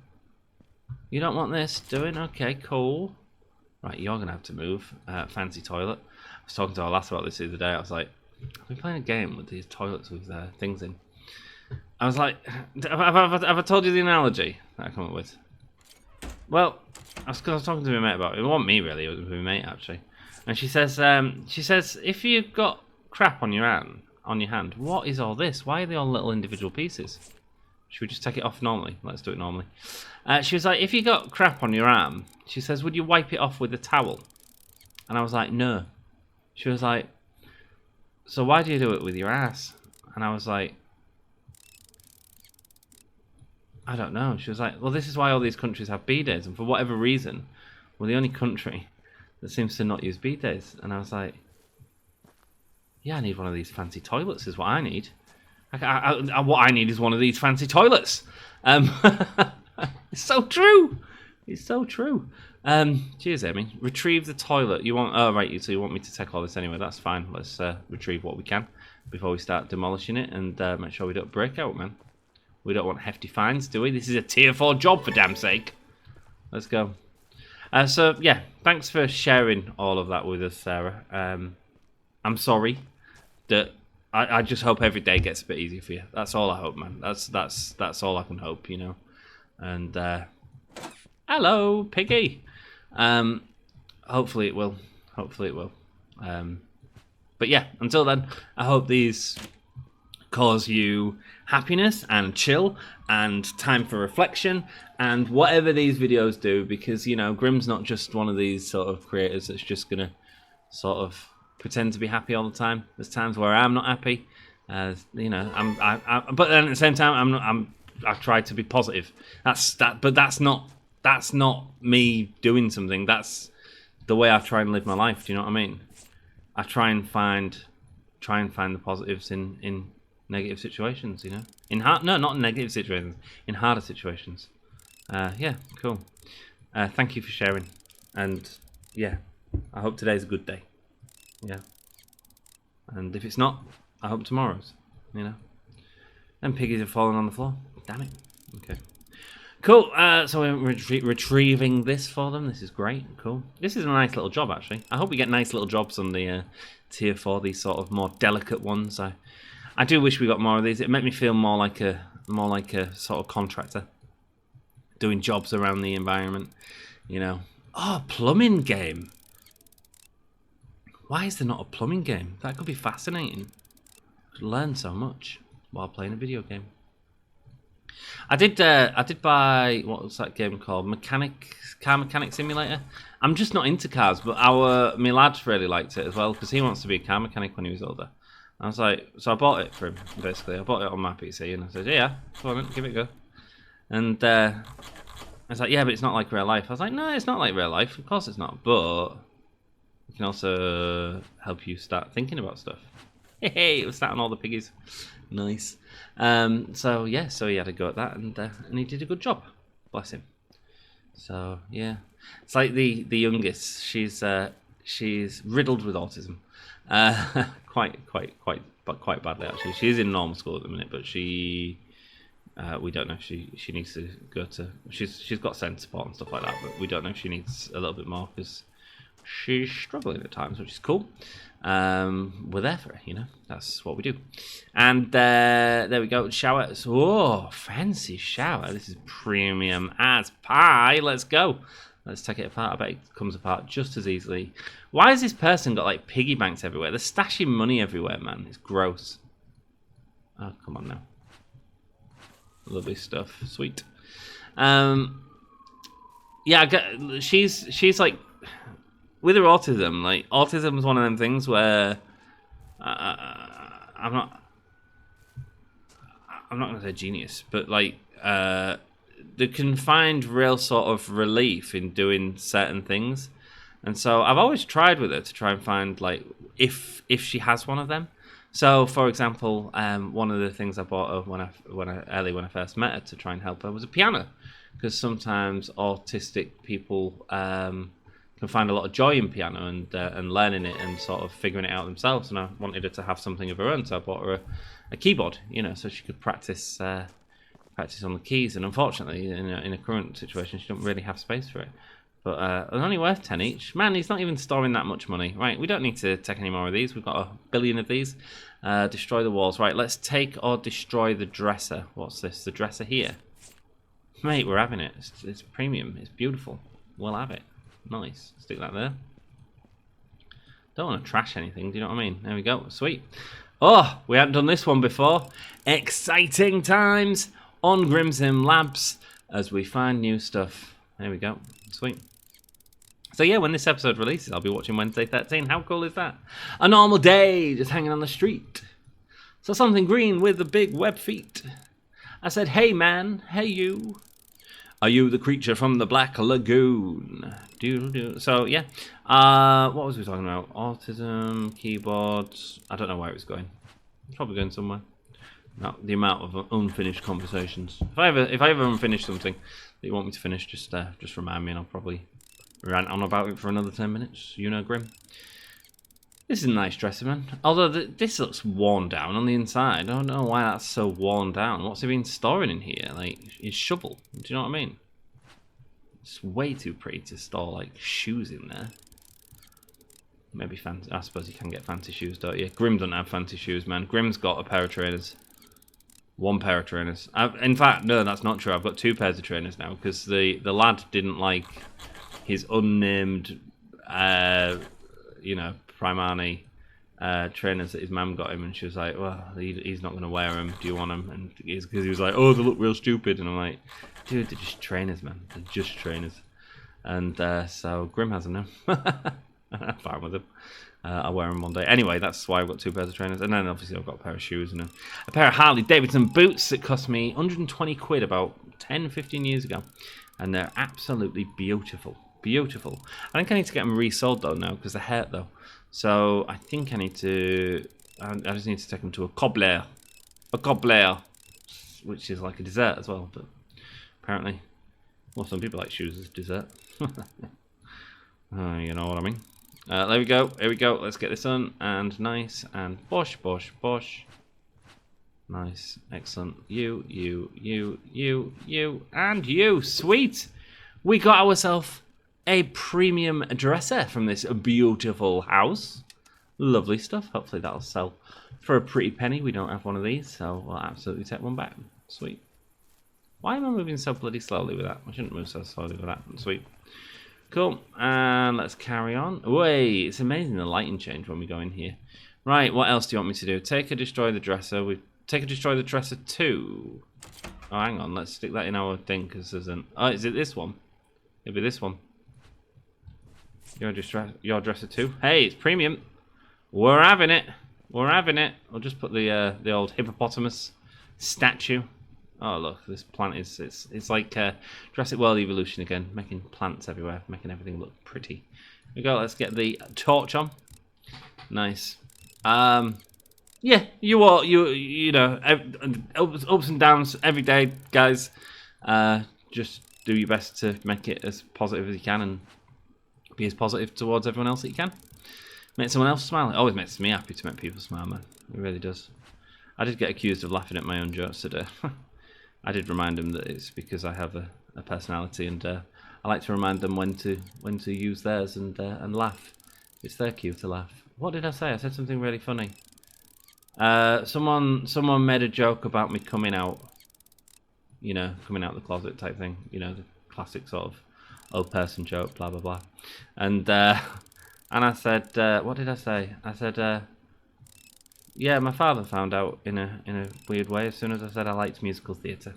You don't want this doing? Okay, cool. Right, you're going to have to move. Fancy toilet. I was talking to our lass about this the other day. I was like, I've been playing a game with these toilets with things in. I was like, have I told you the analogy that I come up with? Well, I was talking to my mate about it. It wasn't me, really. It was my mate, actually. And she says, if you've got crap on your hand, what is all this? Why are they all little individual pieces? Should we just take it off normally? Let's do it normally. She was like, if you got crap on your arm, she says, would you wipe it off with a towel? And I was like, no. She was like, so why do you do it with your ass? And I was like, I don't know. She was like, well, this is why all these countries have bidets, and for whatever reason, we're the only country that seems to not use bidets. And I was like, yeah, I need one of these fancy toilets is what I need. What I need is one of these fancy toilets. It's so true. It's so true. Cheers, Amy. Retrieve the toilet. You want? Oh, right. So you want me to take all this anyway? That's fine. Let's retrieve what we can before we start demolishing it, and make sure we don't break out, man. We don't want hefty fines, do we? This is a Tier 4 job, for damn sake. Let's go. So yeah, thanks for sharing all of that with us, Sarah. I'm sorry that. I just hope every day gets a bit easier for you. That's all I hope, man. That's all I can hope, you know. And hello, Piggy. Hopefully it will. Hopefully it will. But yeah, until then, I hope these cause you happiness and chill and time for reflection and whatever these videos do, because you know Grim's not just one of these sort of creators that's just gonna sort of pretend to be happy all the time. There's times where I'm not happy, you know. But then at the same time, I try to be positive. But that's not me doing something. That's the way I try and live my life. Do you know what I mean? I try and find the positives in negative situations. You know, not in negative situations, in harder situations. Yeah, cool. Thank you for sharing, and yeah, I hope today's a good day. Yeah, and if it's not, I hope tomorrow's, you know. And piggies are falling on the floor. Damn it. Okay. Cool. So we're retrieving this for them. This is great. Cool. This is a nice little job, actually. I hope we get nice little jobs on the Tier 4. These sort of more delicate ones. I do wish we got more of these. It made me feel more like a sort of contractor doing jobs around the environment. You know. Oh, plumbing game. Why is there not a plumbing game? That could be fascinating. Could learn so much while playing a video game. I did buy, what was that game called? Car Mechanic Simulator. I'm just not into cars, but my lad really liked it as well because he wants to be a car mechanic when he was older. I was like, so I bought it for him. Basically, I bought it on my PC, and I said, yeah, come on, give it a go. And I was like, yeah, but it's not like real life. I was like, no, it's not like real life. Of course it's not, but it can also help you start thinking about stuff. Hey, it was sat on all the piggies. Nice. So yeah, so he had a go at that, and he did a good job. Bless him. So yeah, it's like the youngest. She's riddled with autism, quite badly actually. She's in normal school at the minute, but we don't know if she needs to go to. She's got SEND support and stuff like that, but we don't know if she needs a little bit more because she's struggling at times, which is cool. We're there for her, you know. That's what we do. And there we go. Shower. Oh, fancy shower. This is premium as pie. Let's go. Let's take it apart. I bet it comes apart just as easily. Why has this person got like piggy banks everywhere? They're stashing money everywhere, man. It's gross. Oh, come on now. Lovely stuff. Sweet. Yeah, she's like, with her autism, like autism is one of them things where I'm not gonna say genius, but like they can find real sort of relief in doing certain things, and so I've always tried with her to try and find like if she has one of them. So, for example, one of the things I bought her when I first met her to try and help her was a piano, because sometimes autistic people can find a lot of joy in piano and learning it and sort of figuring it out themselves. And I wanted her to have something of her own, so I bought her a keyboard, you know, so she could practice on the keys. And unfortunately, in a current situation, she doesn't really have space for it. But they're only worth 10 each. Man, he's not even storing that much money. Right, we don't need to take any more of these. We've got 1 billion of these. Destroy the walls. Right, let's take or destroy the dresser. What's this? The dresser here. Mate, we're having it. It's premium. It's beautiful. We'll have it. Nice. Stick that there. Don't want to trash anything. Do you know what I mean? There we go. Sweet. Oh, we hadn't done this one before. Exciting times on Grimsim Labs as we find new stuff. There we go. Sweet. So yeah, when this episode releases, I'll be watching Wednesday 13. How cool is that? A normal day, just hanging on the street. So something green with the big web feet. I said, hey man, hey you. Are you the creature from the Black Lagoon? So yeah, what was we talking about? Autism, keyboards. I don't know where it was going. It's probably going somewhere. No, the amount of unfinished conversations. If I ever unfinish something that you want me to finish, just remind me, and I'll probably rant on about it for another 10 minutes. You know, Grim. This is a nice dresser, man. Although this looks worn down on the inside. I don't know why that's so worn down. What's he been storing in here? Like his shovel. Do you know what I mean? It's way too pretty to store like shoes in there. Maybe fancy. I suppose you can get fancy shoes, don't you? Grim doesn't have fancy shoes, man. Grim's got a pair of trainers. 1 pair of trainers. In fact, no, that's not true. I've got 2 pairs of trainers now because the lad didn't like his unnamed, Primani trainers that his mum got him, and she was like, well, he's not going to wear them. Do you want them? And because he was like, oh, they look real stupid. And I'm like, dude, they're just trainers, man. They're just trainers. And so Grim has them now. I'm fine with them. I'll wear them one day. Anyway, that's why I've got 2 pairs of trainers. And then obviously I've got a pair of shoes and a pair of Harley Davidson boots that cost me 120 quid about 10, 15 years ago. And they're absolutely beautiful. Beautiful. I think I need to get them resold though now because they're hurt though. So I think I need to. I just need to take them to a cobbler, which is like a dessert as well. But apparently, well, some people like shoes as dessert. You know what I mean. There we go. Here we go. Let's get this on. And nice and bosh, bosh, bosh. Nice, excellent. You, and you. Sweet. We got ourselves a premium dresser from this beautiful house. Lovely stuff. Hopefully that'll sell for a pretty penny. We don't have one of these, so we'll absolutely take one back. Sweet. Why am I moving so bloody slowly with that? I shouldn't move so slowly with that. Sweet. Cool. And let's carry on. Wait, it's amazing the lighting change when we go in here. Right, what else do you want me to do? Take or destroy the dresser. We take or destroy the dresser 2. Oh, hang on. Let's stick that in our thing because there's an. Oh, is it this one? It'll be this one. Your dresser 2. Hey, it's premium. We're having it. We're having it. I'll just put the old hippopotamus statue. Oh look, this plant is it's like Jurassic World Evolution again, making plants everywhere, making everything look pretty. Here we go. Let's get the torch on. Nice. Yeah, you know, ups and downs every day, guys. Just do your best to make it as positive as you can and be as positive towards everyone else that you can. Make someone else smile. It always makes me happy to make people smile, man. It really does. I did get accused of laughing at my own jokes today. I did remind them that it's because I have a personality, and I like to remind them when to use theirs and laugh. It's their cue to laugh. What did I say? I said something really funny. Someone made a joke about me coming out. You know, coming out the closet type thing. You know, the classic sort of old person joke, blah blah blah. And I said, what did I say? I said, yeah, my father found out in a weird way as soon as I said I liked musical theatre.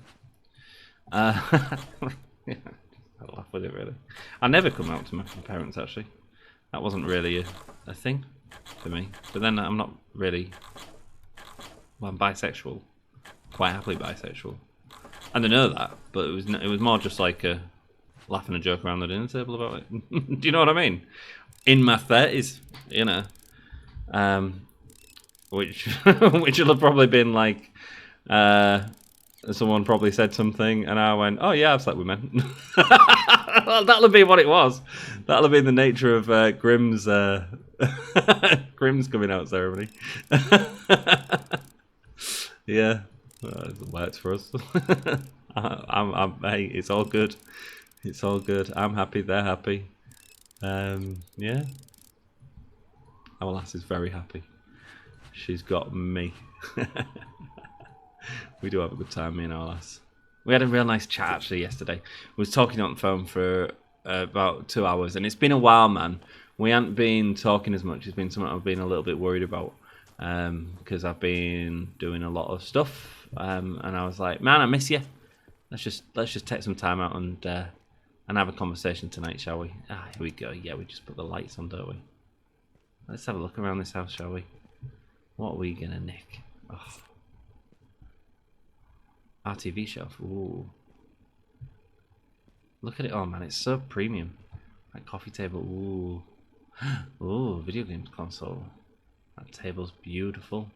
Yeah, I laugh with it really. I never come out to my parents actually. That wasn't really a thing for me. But then I'm not really. Well, I'm bisexual, quite happily bisexual, and they know that. But it was more just like a laughing a joke around the dinner table about it. Do you know what I mean? In my 30s, you know. Which will have probably been like someone probably said something and I went, oh yeah, I've slept with men. Well, that'll be what it was. That'll be the nature of Grimm's Grimm's coming out ceremony. Yeah, it works for us. Hey, it's all good. It's all good. I'm happy. They're happy. Yeah. Our lass is very happy. She's got me. We do have a good time, me and our lass. We had a real nice chat actually yesterday. We was talking on the phone for about 2 hours, and it's been a while, man. We haven't been talking as much. It's been something I've been a little bit worried about because I've been doing a lot of stuff, and I was like, man, I miss you. Let's just take some time out and have a conversation tonight, shall we? Ah, here we go. Yeah, we just put the lights on, don't we? Let's have a look around this house, shall we? What are we gonna nick? Oh. Our TV shelf. Ooh. Look at it all, man. It's so premium. That coffee table. Ooh. Ooh, video games console. That table's beautiful.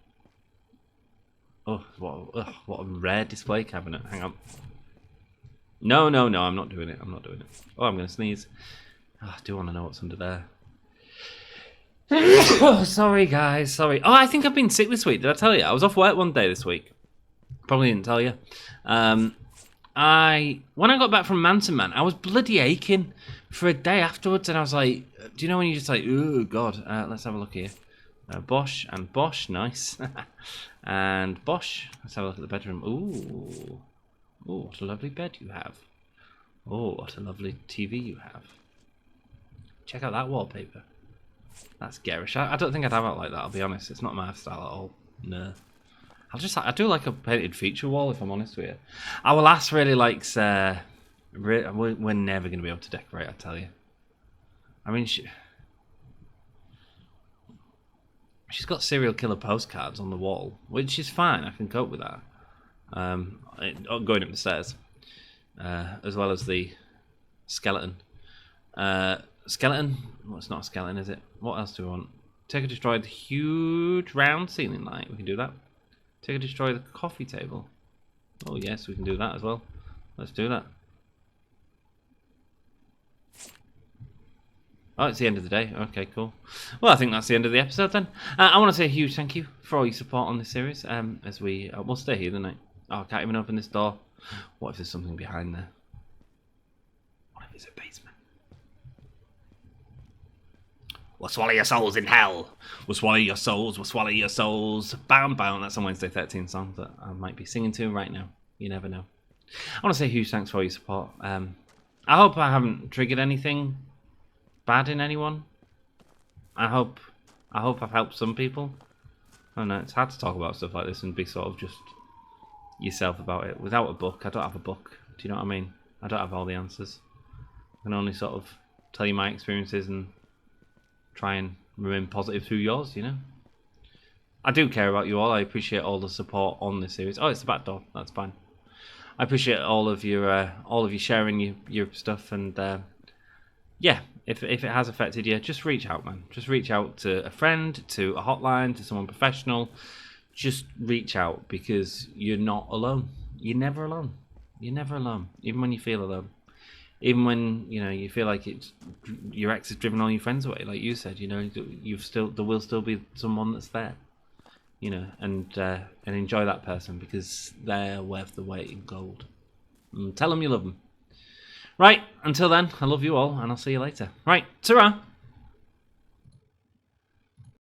Oh, what a rare display cabinet. Hang on. No, I'm not doing it. I'm not doing it. Oh, I'm gonna sneeze. Oh, I do want to know what's under there. Oh, sorry guys, sorry. Oh, I think I've been sick this week. Did I tell you? I was off work one day this week. Probably didn't tell you. When I got back from Mountain Man, I was bloody aching for a day afterwards, and I was like, do you know when you just like, oh god, let's have a look here. Bosch and Bosch, nice. And Bosch, let's have a look at the bedroom. Ooh, what a lovely bed you have. Oh, what a lovely TV you have. Check out that wallpaper. That's garish. I don't think I'd have it like that, I'll be honest. It's not my style at all. No. I do like a painted feature wall, if I'm honest with you. Our lass really likes... we're never going to be able to decorate, I tell you. I mean, she's got serial killer postcards on the wall, which is fine. I can cope with that. Going up the stairs. As well as the skeleton. Skeleton? Well, it's not a skeleton, is it? What else do we want? Take or destroy the huge round ceiling light. We can do that. Take or destroy the coffee table. Oh yes, we can do that as well. Let's do that. Oh, it's the end of the day. Okay, cool. Well, I think that's the end of the episode then. I want to say a huge thank you for all your support on this series. As we'll stay here tonight. Oh, I can't even open this door. What if there's something behind there? What if it's a basement? We'll swallow your souls in hell. We'll swallow your souls. We'll swallow your souls. Bam, bam. That's a Wednesday 13 song that I might be singing to right now. You never know. I want to say a huge thanks for all your support. I hope I haven't triggered anything bad in anyone. I hope I've helped some people. I don't know, it's hard to talk about stuff like this and be sort of just yourself about it. Without a book, I don't have a book. Do you know what I mean? I don't have all the answers. I can only sort of tell you my experiences and try and remain positive through yours, you know? I do care about you all. I appreciate all the support on this series. Oh, it's the back door. That's fine. I appreciate all of you sharing your stuff, and yeah, if it has affected you, just reach out, man. Just reach out to a friend, to a hotline, to someone professional. Just reach out, because you're not alone. You're never alone. You're never alone, even when you feel alone. Even when you feel like your ex has driven all your friends away, like you said. There will still be someone that's there. And enjoy that person, because they're worth the weight in gold. And tell them you love them. Right, until then, I love you all, and I'll see you later. Right, ta-ra!